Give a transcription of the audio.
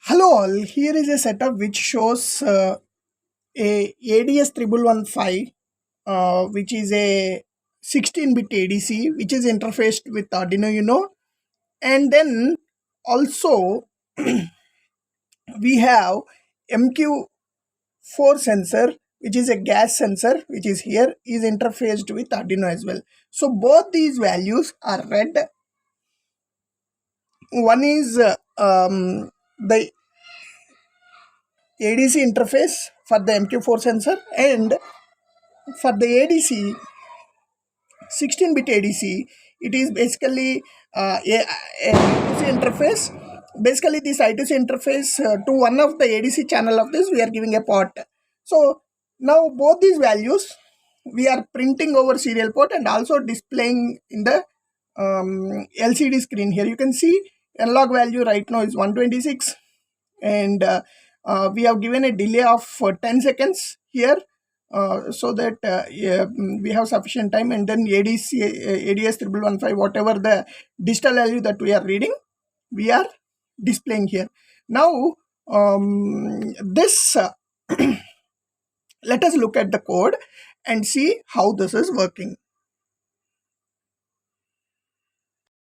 Hello all, here is a setup which shows a ADS1115 which is a 16-bit ADC which is interfaced with Arduino Uno, and then also we have MQ4 sensor which is a gas sensor which is here is interfaced with Arduino as well. So both these values are read. One is the ADC interface for the MQ4 sensor, and for the ADC 16-bit ADC it is basically a I2C interface. Basically this I2C interface to one of the ADC channel of this we are giving a port. So now both these values we are printing over serial port and also displaying in the LCD screen. Here you can see analog value right now is 126, and we have given a delay of 10 seconds here so that we have sufficient time, and then ADS1115 whatever the digital value that we are reading we are displaying here. Now this let us look at the code and see how this is working.